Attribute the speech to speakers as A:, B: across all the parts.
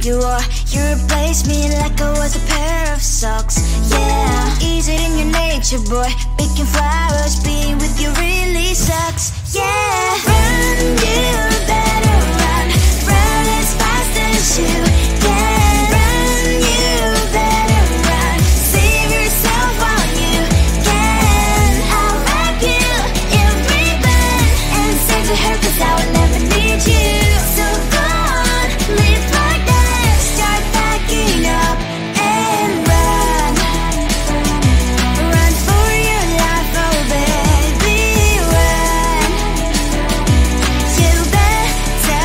A: you are. You replaced me like I was a pair of socks. Yeah, is it in your nature, boy? Picking flowers, being with you really sucks. Yeah, run, you better run. Run as fast as you can. Run, you better run. Save yourself while you can. I'll wrap you in ribbon and say to her, 'cause I will never need you. So go on, live like that. Start backing up and run. Run for your life, oh baby, run. You better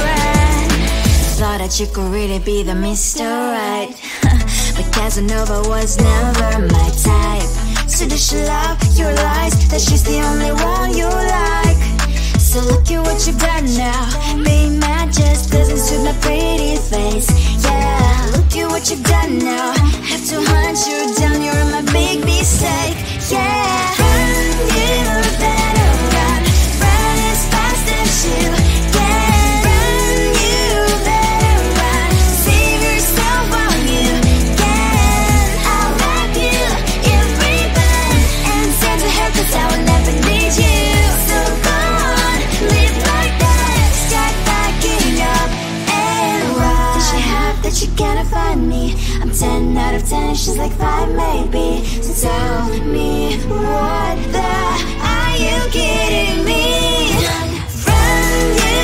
A: run. Thought that you could really be the Mr. Right, but Casanova was never my type. So does she love your lies, that she's the only one you like? So look at what you've done now. Being mad just doesn't suit my pretty face. Yeah, look at what you've done now. Have to hunt you down, you're my big mistake. Yeah, run, you better run. Run as fast as you can. Run, you better run. Save yourself while you can. I'll wrap you in ribbon and send to her, 'cause I will never need you. So go on, live like that. Start backing up and run. Does she have that you cannot find me? I'm 10 out of 10, she's like 5 maybe. So tell me, what the are you kidding me? Run, you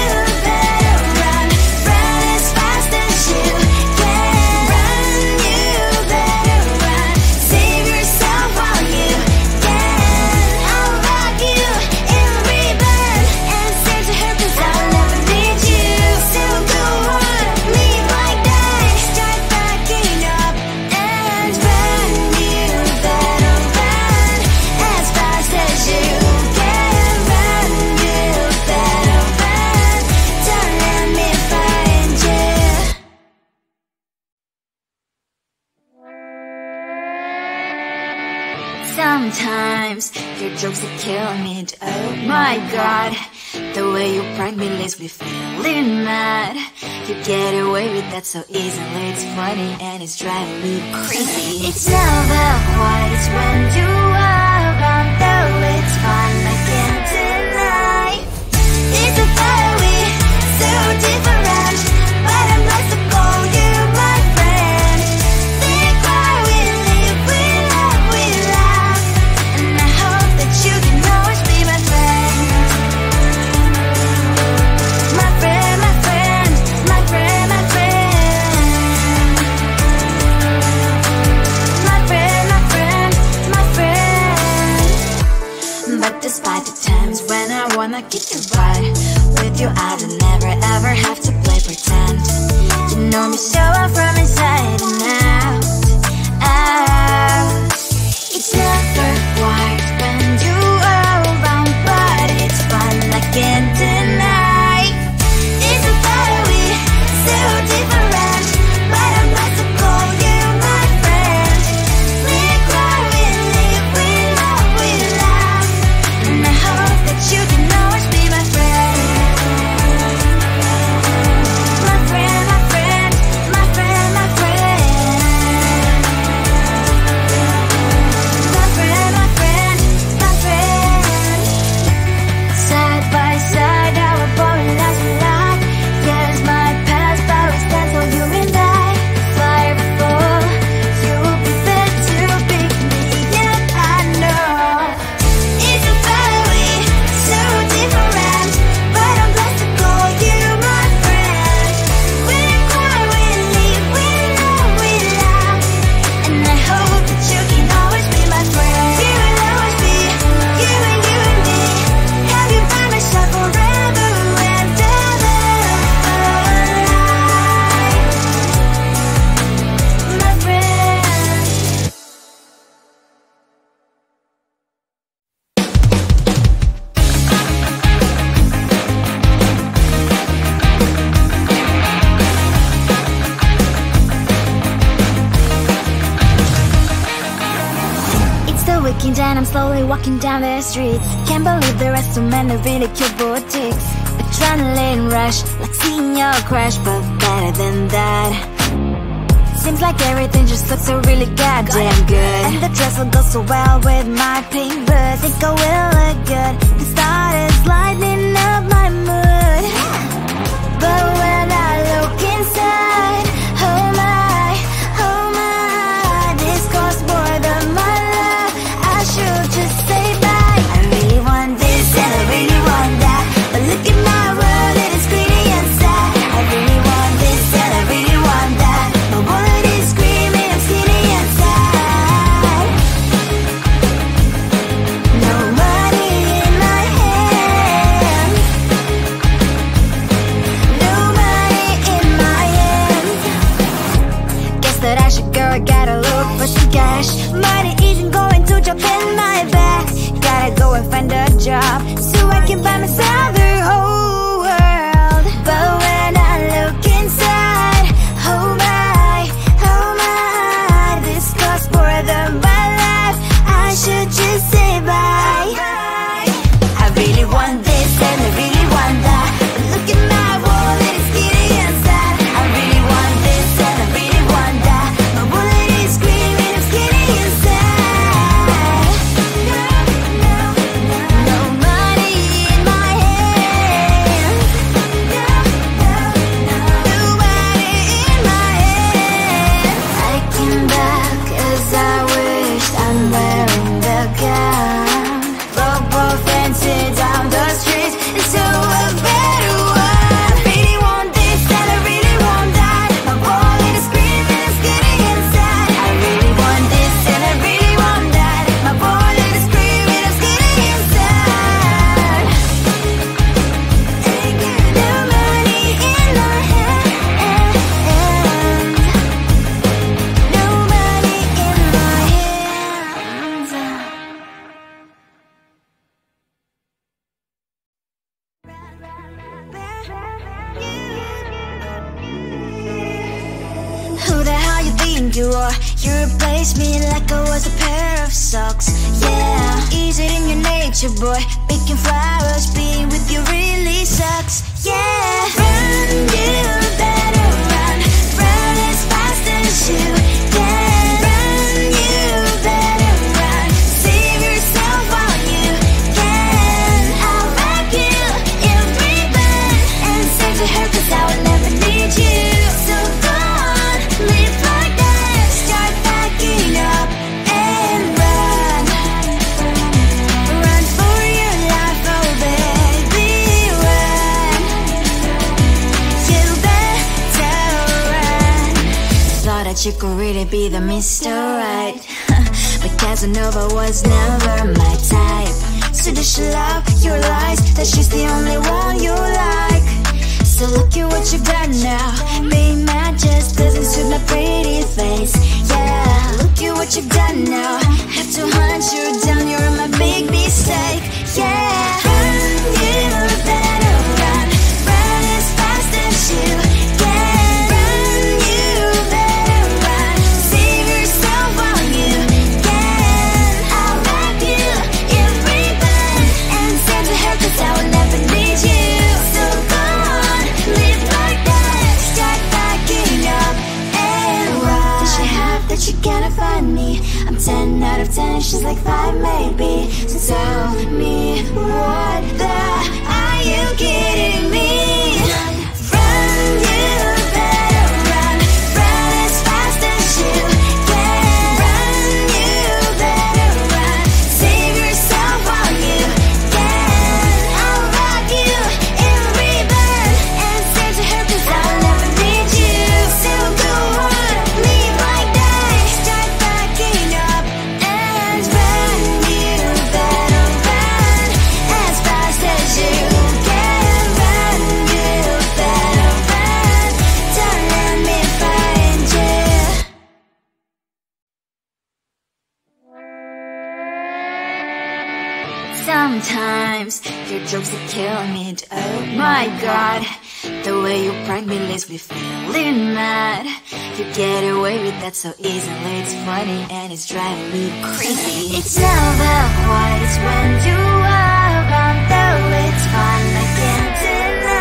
A: better run. Run as fast as you can. Run, you better run. Save yourself while you can. I'll wrap you in ribbon and say to her, 'cause I'll never need you. So go on, live like that. Start backing up and run. You better run as fast as you can. Run, you better run. Don't let me find you. Sometimes your jokes that kill me, and oh my god, the way you prank me leaves me feeling mad. You get away with that so easily, it's funny and it's driving me crazy. It's never quite as when you are around, though it's fun, I can't deny. It's a fiery, so different, but I'm blessed to call you my friend. Think why we live, we love, we laugh, and I hope that you can always be my friend. My friend, my friend, my friend, my friend. My friend, my friend, my friend. But despite the times when I wanna kick your butt, with you I don't never ever have to play pretend. You know me so well from inside and out, out. It's never quite when you are around, but it's fun, I can't deny. It's a fiery, so different, but I'm blessed to call you my friend. We cry, we live, we love, we laugh, and I hope that you can always be my friend. My friend, my friend, my friend, my friend. My friend, my friend, my friend. Side by side, our body lies a lot. Yes, my past, but we stand for you and I. Fly before you will be there to pick me up, I know. It's a fiery, so different, but I'm blessed to call you my friend. We cry, we live, we love, we laugh, and I hope that you can always be my friend. You will always be, you and me. Have you by my side forever and ever? My friend. It's the weekend and I'm slowly walking down the streets. Can't believe there are so many really cute boutiques. A adrenaline rush, like seeing your crush, but better than that. Seems like everything just looks so really goddamn good, and the dress will go so well with my pink boots. Think I will look good, the start is lighting up my mood. But when I look inside, oh my, this costs more than my love. I should just say bye. I really want this and I really want that, but look at my world, it is pretty and sad. I really want this and I really want that, my wallet is screaming, I'm skinny and sad. No money in my hands, no money in my hands. Guess that I should go, I gotta look for some cash. Money isn't going to drop in my bag. Gotta go and find a job so I can buy myself the whole world. But when I look inside, oh my, this costs more than my life. I should just say bye. I really want this and I really want that, but look at my wallet, it's skinny and sad. I really want this and I really want that, my wallet is screaming, I'm skinny and sad. No money in my hands, no money in my hands. I came back as I wished, I'm wearing the gown. Robo fancy down the streets into a better one. I really want this and I really want that, my wallet is screaming, it's getting inside. I really want this and I really want that, my wallet is screaming, it's getting inside. No money in my hands, no money in my hands. Who the hell you think you are? You replaced me like I was a pair of socks. Yeah, is it in your nature, boy? Picking flowers, being with you really sucks. Yeah, run, you better run, run as fast as you can. Run, you better run, save yourself while you can. I'll wrap you in ribbon and send to her, 'cause I will never need you. So go on, live like that, start packing up and run. Run for your life, oh baby, run. You better run. Thought that you could really be the Mr. Right, but Casanova was never my type. So does she love your lies, that she's the only one you like? So look at what you've done now, being mad just doesn't suit my pretty face. Yeah, look at what you've done now, have to hunt you down, you're my big mistake. Yeah, run, you better run, run as fast as you can. Run, you better run, save yourself while you can. I'll wrap you in ribbon and send to her, 'cause I will never need you. So go on, live like that, start packing up and run. Does she have that you cannot find me? I'm 10 out of 10, she's like 5 maybe. So tell me, what the are you kidding me? Run, you better run, run as fast as you can. Run, you better run, save yourself while you can. I'll wrap you in ribbon and send to her, 'cause I'll never need you. So go on, live like that, start packing up and run. You better run as fast as you can. Run, you better run, don't let me find you. Sometimes your jokes that kill me, and oh my god, the way you prank me leaves me feeling mad. You get away with that so easily, it's funny and it's driving me crazy. It's never quiet, it's when you are around, though it's fun, I can't deny.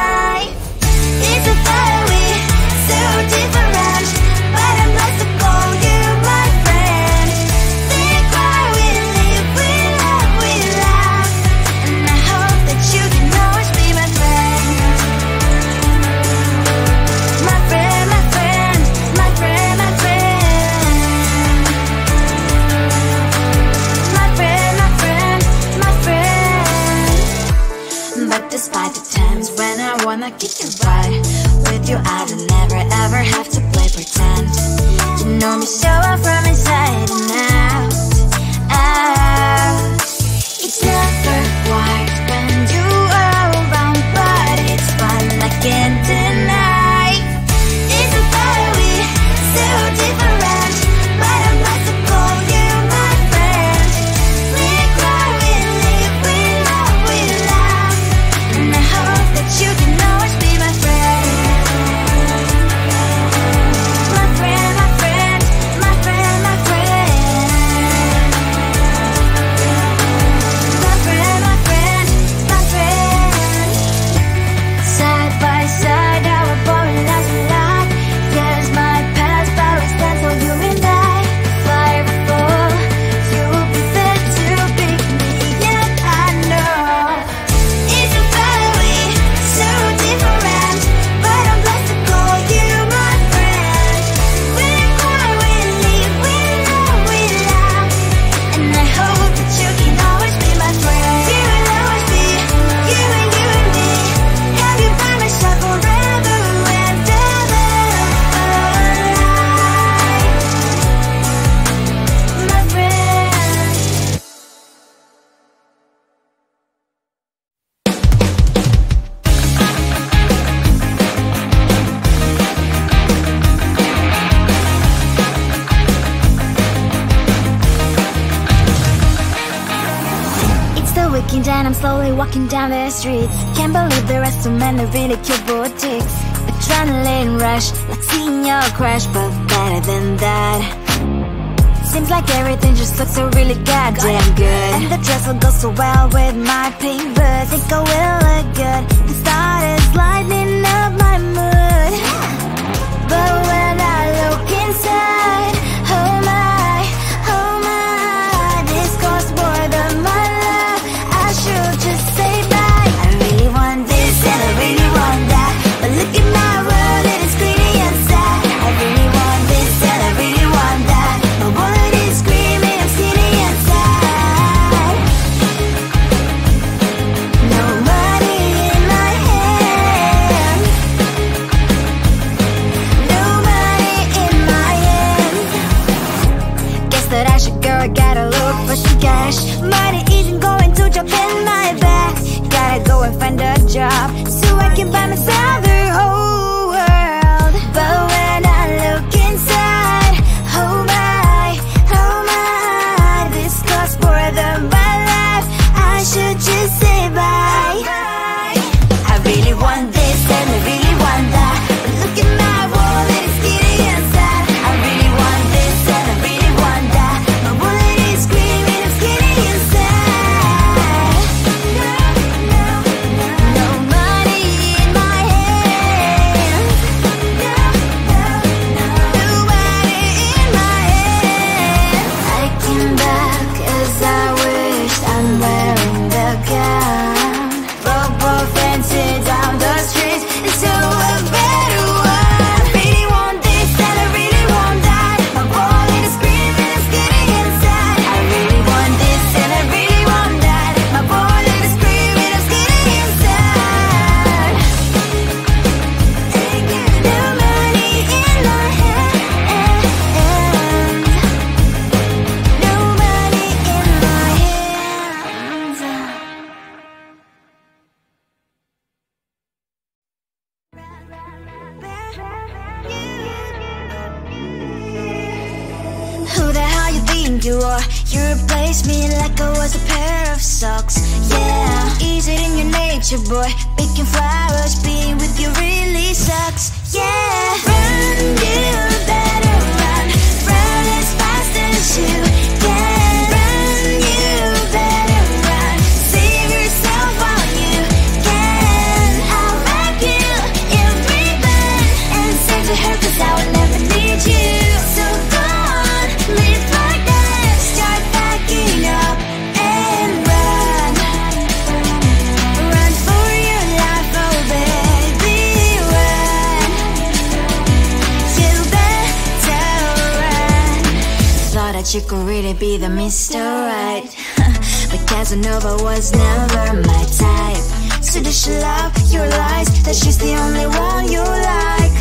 A: I'ma get you right. With you I don't never ever have to play pretend. You know me so well from inside and out, out. It's never quiet when you are around, but it's fun, I can't deny. It's a better we, so different, but I must call you my friend. We cry, we live, we love, we laugh, and I hope that you can always be my friend. My friend, my friend, my friend, my friend. My friend, my friend, my friend. Side by side, our body lasts a lot. Yes, my past, but we stand for you and I. Fire before you'll be there to pick me, yeah, I know. It's a better way, so different, but I'm blessed to call you my friend. We cry, we live, we love, we laugh, and I hope that you can always be my friend. You will always be, you and me. Have you by my side forever and ever. My friend. It's the weekend and I'm slowly walking down the streets. Can't believe there are so many really cute boutiques. Adrenaline rush, like seeing your crush, but better than that. Seems like everything just looks so really goddamn good, and the dress will go so well with my pink boots. Think I will look good. The start is lighting up my mood, but when I look inside, oh my, this costs more than my love. I should just say bye. I really want this and I really want that, but look at my world, it is pretty and sad. I really want this and I really want that, my wallet is screaming, I'm skinny and sad. No money in my hand, no money in my hand. Guess that I should go, I gotta look for some cash. Money isn't going to jump in my bag. Gotta go and find a job so I can buy myself the whole world. But when I look inside, oh my, this costs more than my life. I should just say bye. I really want this and I really want that, but look at my wallet, it's skinny and sad. I really want this and I really want that, my wallet is screaming, I'm skinny and sad. No money in my hand, no money in my hand. I came back as I wished, I'm wearing the gown. Bobo fancy down the streets, it's so a better one. Really want this and I really want that, my wallet is screaming, I'm skinny inside. I really want this and I really want that, my wallet is screaming, I'm skinny inside. No money in my hand, no money in my hands. Who the hell you think you are? You replaced me like I was a pair of socks. Yeah, is it in your nature, boy? Picking flowers, being with you really sucks. Yeah, run, you better run, run as fast as you can. Run, you better run, save yourself while you can. I'll wrap you in ribbon and send to her, 'cause I will never need you. So go on, live like that, start backing up and run. Run for your life, oh baby, run. You better run. Thought that you could really be the Mr. Right, but Casanova was never my type. So does she love your lies, that she's the only one you like?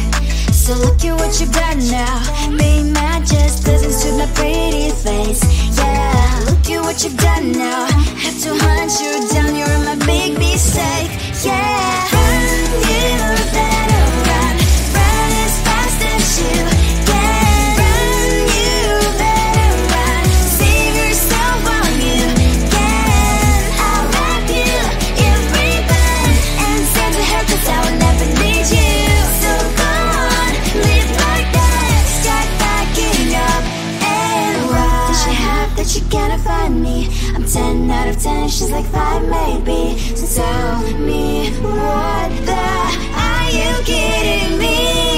A: So look at what you've done now. Being mad just doesn't suit my pretty face. Yeah, look at what you've done now. Have to hunt you down, you're my big mistake. Yeah, run, you better run. Run as fast as you can. Run, you better run. Save yourself while you can. I'll wrap you in ribbon and send to her, 'cause I will never need you. So go on, live like that. Start backing up and run. Does she have that she cannot find me? I'm 10 out of 10, she's like 5 maybe. So tell me, what the are you kidding me?